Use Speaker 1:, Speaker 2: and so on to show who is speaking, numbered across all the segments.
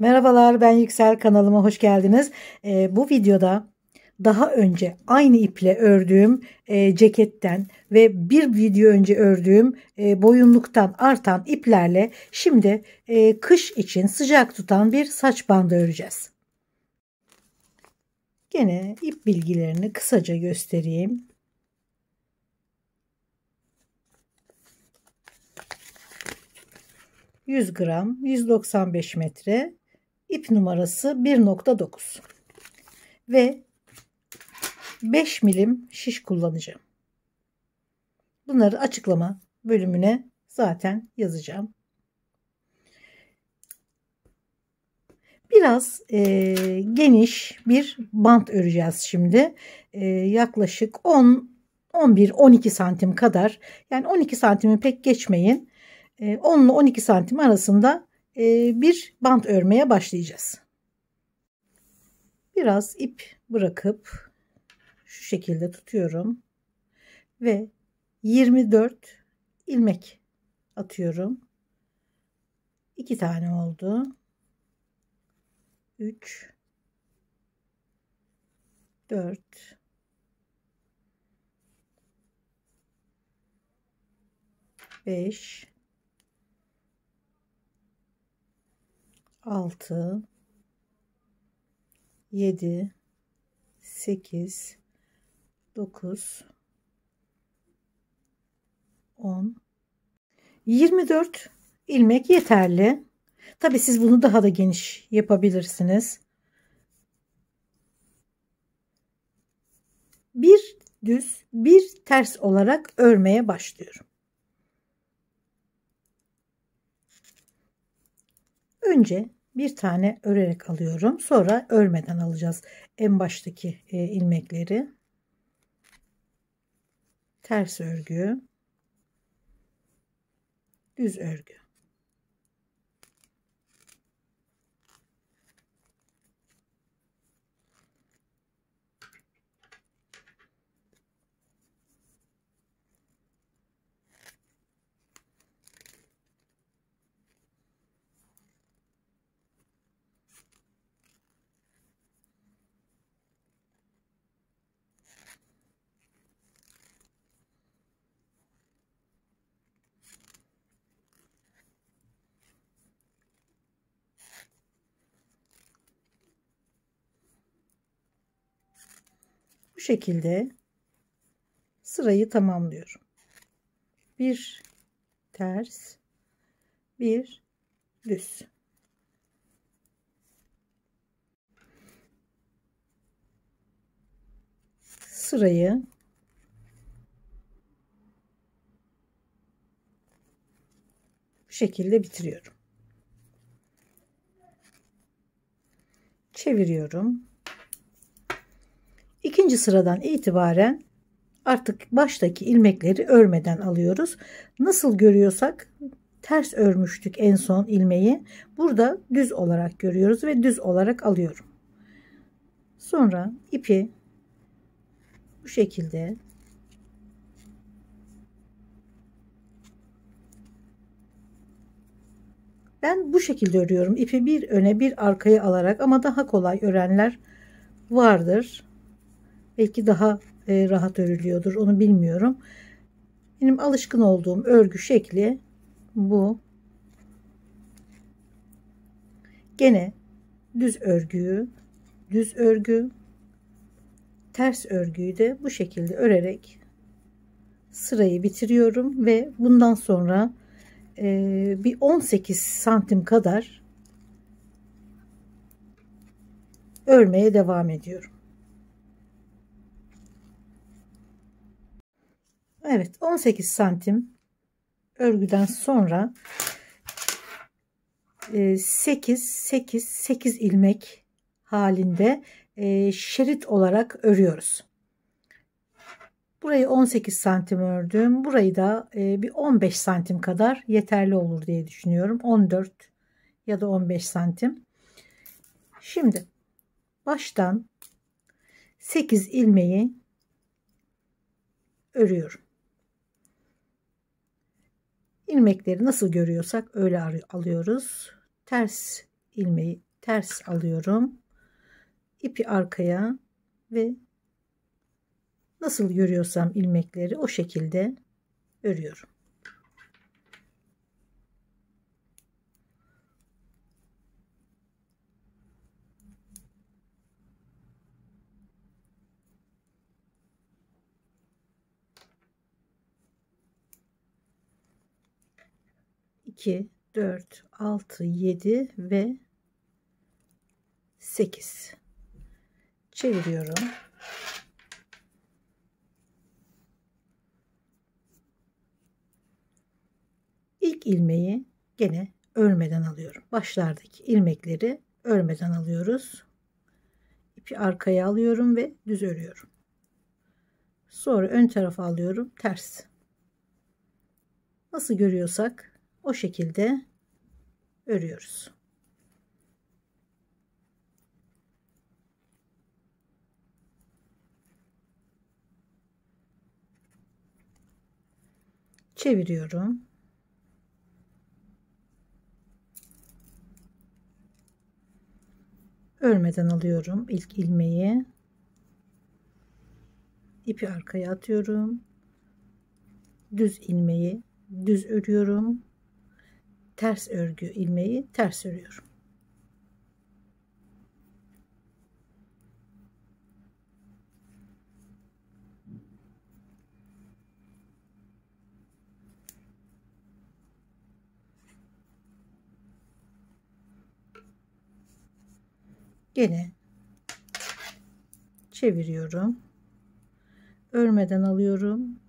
Speaker 1: Merhabalar, ben Yüksel, kanalıma hoş geldiniz. Bu videoda daha önce aynı iple ördüğüm ceketten ve bir video önce ördüğüm boyunluktan artan iplerle şimdi kış için sıcak tutan bir saç bandı öreceğiz. Gene ip bilgilerini kısaca göstereyim. ...100 gram, 195 metre, ip numarası 1.9 ve 5 milim şiş kullanacağım. Bunları açıklama bölümüne zaten yazacağım. Biraz geniş bir bant öreceğiz şimdi. Yaklaşık 11-12 santim kadar. Yani 12 santimi pek geçmeyin. 10 ile 12 santim arasında bir bant örmeye başlayacağız. Biraz ip bırakıp şu şekilde tutuyorum ve 24 ilmek atıyorum. 2 tane oldu. 3 4 5 6 7 8 9 10 24 ilmek yeterli. Tabi siz bunu daha da geniş yapabilirsiniz. Bir düz bir ters olarak örmeye başlıyorum. Önce bir tane örerek alıyorum. Sonra örmeden alacağız en baştaki ilmekleri. Ters örgü, düz örgü. Bu şekilde sırayı tamamlıyorum. Bir ters, bir düz. Sırayı bu şekilde bitiriyorum. Çeviriyorum. İkinci sıradan itibaren artık baştaki ilmekleri örmeden alıyoruz. Nasıl görüyorsak ters örmüştük en son ilmeği. Burada düz olarak görüyoruz ve düz olarak alıyorum. Sonra ipi bu şekilde ben bu şekilde örüyorum. İpi bir öne bir arkaya alarak, ama daha kolay örenler vardır. Belki daha rahat örülüyordur, onu bilmiyorum. Benim alışkın olduğum örgü şekli bu. Gene düz örgüyü, düz örgü, ters örgüyü de bu şekilde örerek sırayı bitiriyorum ve bundan sonra bir 18 santim kadar örmeye devam ediyorum. Evet, 18 santim örgüden sonra 8 ilmek halinde şerit olarak örüyoruz. Burayı 18 santim ördüm. Burayı da bir 15 santim kadar yeterli olur diye düşünüyorum. 14 ya da 15 santim. Şimdi baştan 8 ilmeği örüyorum. İlmekleri nasıl görüyorsak öyle alıyoruz. Ters ilmeği ters alıyorum. İpi arkaya ve nasıl görüyorsam ilmekleri o şekilde örüyorum. İki, 4, 6, 7 ve 8 çeviriyorum. İlk ilmeği gene örmeden alıyorum. Başlardaki ilmekleri örmeden alıyoruz. İpi arkaya alıyorum ve düz örüyorum. Sonra ön tarafa alıyorum, ters. Nasıl görüyorsak o şekilde örüyoruz. Çeviriyorum. Örmeden alıyorum ilk ilmeği. İpi arkaya atıyorum. Düz ilmeği düz örüyorum. Ters örgü ilmeği ters örüyorum. Gene çeviriyorum. Örmeden alıyorum.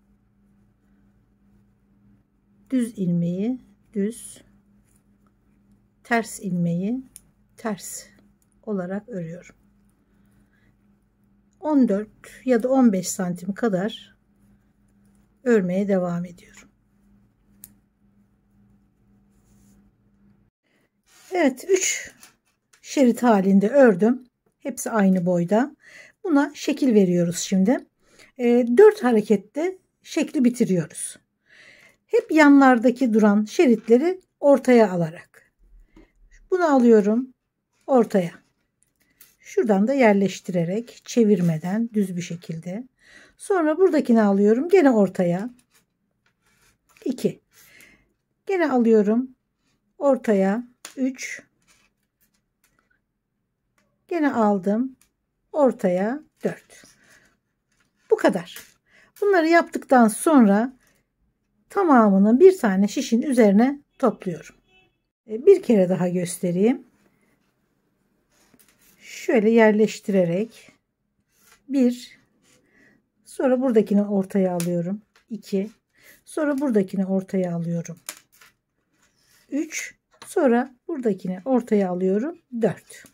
Speaker 1: Düz ilmeği düz, ters ilmeği ters olarak örüyorum. 14 ya da 15 santim kadar örmeye devam ediyorum. Evet, 3 şerit halinde ördüm. Hepsi aynı boyda. Buna şekil veriyoruz şimdi. 4 harekette şekli bitiriyoruz. Hep yanlardaki duran şeritleri ortaya alarak. Bunu alıyorum ortaya. Şuradan da yerleştirerek çevirmeden düz bir şekilde. Sonra buradakini alıyorum gene ortaya. 2. Gene alıyorum ortaya. 3. Gene aldım ortaya. 4. Bu kadar. Bunları yaptıktan sonra tamamını bir tane şişin üzerine topluyorum. Bir kere daha göstereyim. Şöyle yerleştirerek 1, sonra buradakini ortaya alıyorum. 2, sonra buradakini ortaya alıyorum. 3, sonra buradakini ortaya alıyorum. 4.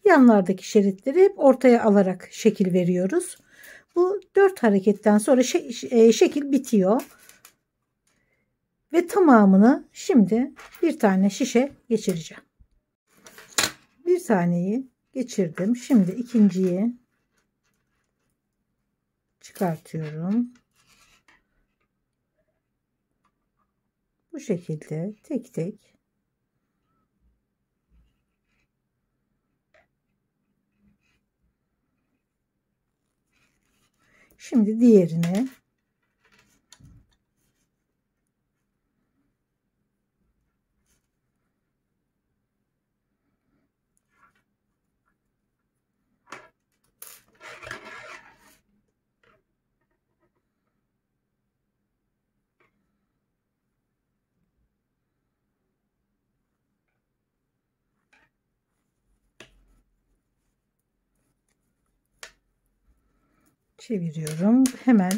Speaker 1: Yanlardaki şeritleri hep ortaya alarak şekil veriyoruz. Bu 4 hareketten sonra şekil bitiyor. Ve tamamını şimdi bir tane şişe geçireceğim. Bir taneyi geçirdim. Şimdi ikinciyi çıkartıyorum. Bu şekilde tek tek şimdi diğerini çeviriyorum. Hemen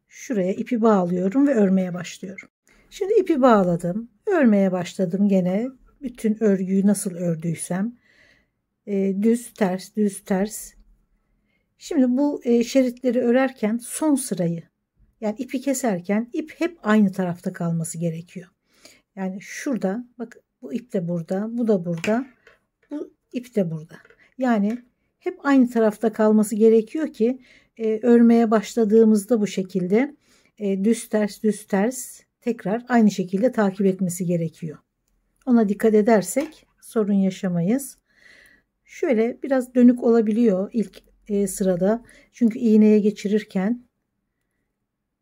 Speaker 1: şuraya ipi bağlıyorum ve örmeye başlıyorum. Şimdi ipi bağladım. Örmeye başladım gene. Bütün örgüyü nasıl ördüysem. Düz ters düz ters. Şimdi bu şeritleri örerken son sırayı, yani ipi keserken ip hep aynı tarafta kalması gerekiyor. Yani şurada bak, bu ip de burada, bu da burada, bu ip de burada. Yani hep aynı tarafta kalması gerekiyor ki örmeye başladığımızda bu şekilde düz ters düz ters tekrar aynı şekilde takip etmesi gerekiyor. Ona dikkat edersek sorun yaşamayız. Şöyle biraz dönük olabiliyor ilk sırada. Çünkü iğneye geçirirken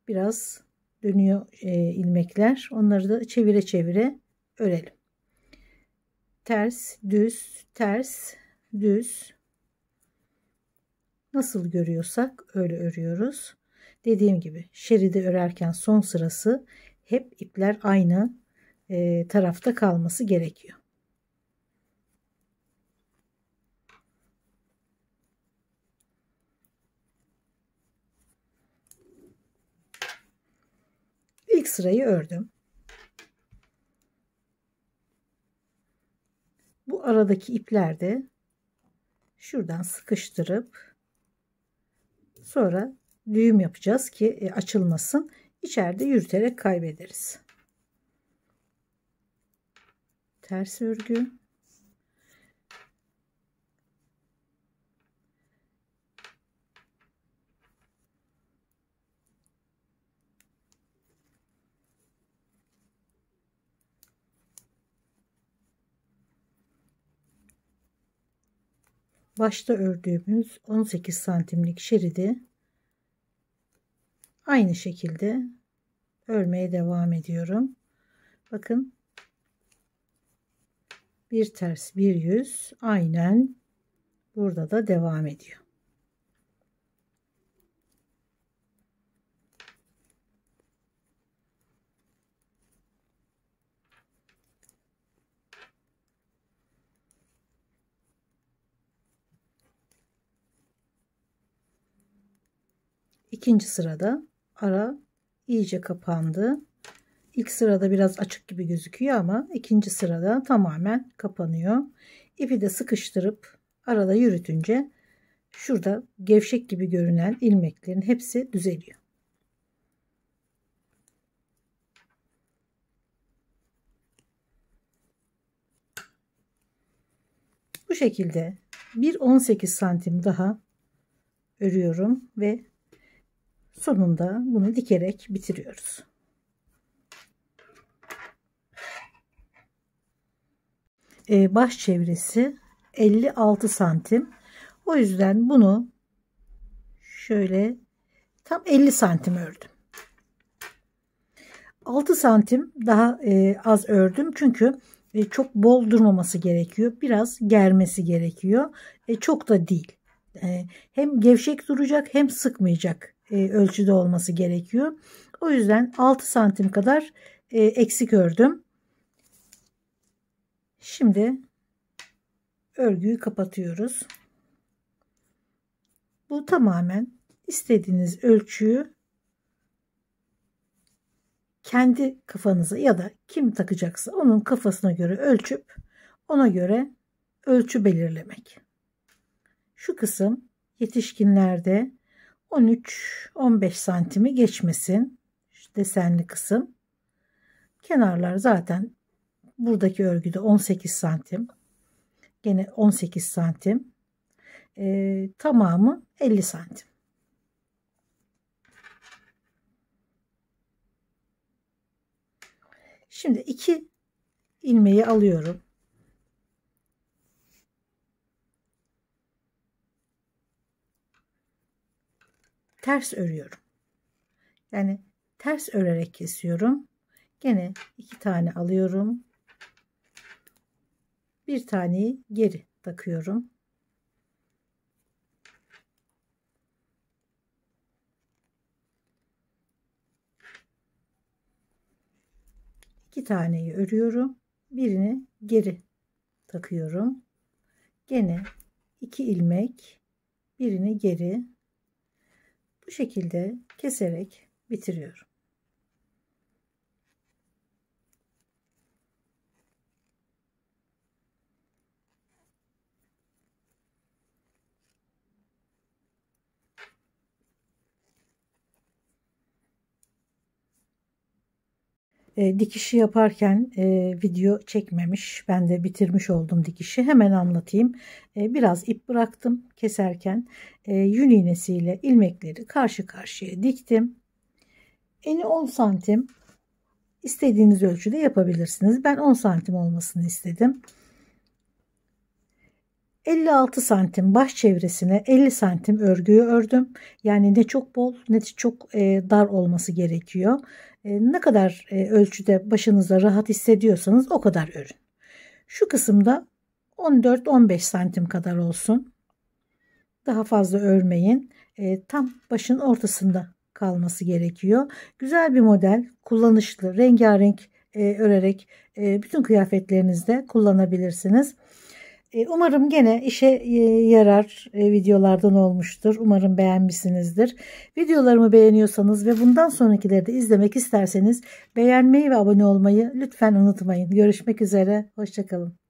Speaker 1: biraz dönüyor ilmekler. Onları da çevire çevire örelim. Ters, düz, ters, düz. Nasıl görüyorsak öyle örüyoruz. Dediğim gibi şeridi örerken son sırası hep ipler aynı tarafta kalması gerekiyor. İlk sırayı ördüm. Bu aradaki ipler de şuradan sıkıştırıp sonra düğüm yapacağız ki açılmasın. İçeride yürüterek kaybederiz. Ters örgü. Başta ördüğümüz 18 santimlik şeridi aynı şekilde örmeye devam ediyorum. Bakın, bir ters bir yüz aynen burada da devam ediyor. İkinci sırada ara iyice kapandı. İlk sırada biraz açık gibi gözüküyor ama ikinci sırada tamamen kapanıyor. İpi de sıkıştırıp arada yürütünce şurada gevşek gibi görünen ilmeklerin hepsi düzeliyor. Bu şekilde bir 18 santim daha örüyorum ve sonunda bunu dikerek bitiriyoruz. Baş çevresi 56 santim. O yüzden bunu şöyle tam 50 santim ördüm. 6 santim daha az ördüm çünkü çok bol durmaması gerekiyor. Biraz germesi gerekiyor. Çok da değil. Hem gevşek duracak hem sıkmayacak ölçüde olması gerekiyor. O yüzden 6 santim kadar eksik ördüm. Şimdi örgüyü kapatıyoruz. Bu tamamen istediğiniz ölçüyü kendi kafanıza ya da kim takacaksa onun kafasına göre ölçüp ona göre ölçü belirlemek. Şu kısım yetişkinlerde 13-15 santimi geçmesin. Şu desenli kısım. Kenarlar zaten buradaki örgüde 18 santim. Gene 18 santim. Tamamı 50 santim. Şimdi 2 ilmeği alıyorum. Ters örüyorum. Yani ters örerek kesiyorum. Gene 2 tane alıyorum. Bir taneyi geri takıyorum. İki taneyi örüyorum. Birini geri takıyorum. Gene 2 ilmek, birini geri. Bu şekilde keserek bitiriyorum. Dikişi yaparken video çekmemiş. Ben de bitirmiş oldum dikişi. Hemen anlatayım. Biraz ip bıraktım keserken. Yün iğnesiyle ilmekleri karşı karşıya diktim. Eni 10 santim. İstediğiniz ölçüde yapabilirsiniz. Ben 10 santim olmasını istedim. 56 santim baş çevresine 50 santim örgüyü ördüm. Yani ne çok bol ne çok dar olması gerekiyor. Ne kadar ölçüde başınıza rahat hissediyorsanız o kadar örün. Şu kısımda 14-15 santim kadar olsun. Daha fazla örmeyin. Tam başın ortasında kalması gerekiyor. Güzel bir model, kullanışlı, rengarenk örerek bütün kıyafetlerinizde kullanabilirsiniz. Umarım gene işe yarar videolardan olmuştur. Umarım beğenmişsinizdir. Videolarımı beğeniyorsanız ve bundan sonrakileri de izlemek isterseniz beğenmeyi ve abone olmayı lütfen unutmayın. Görüşmek üzere. Hoşça kalın.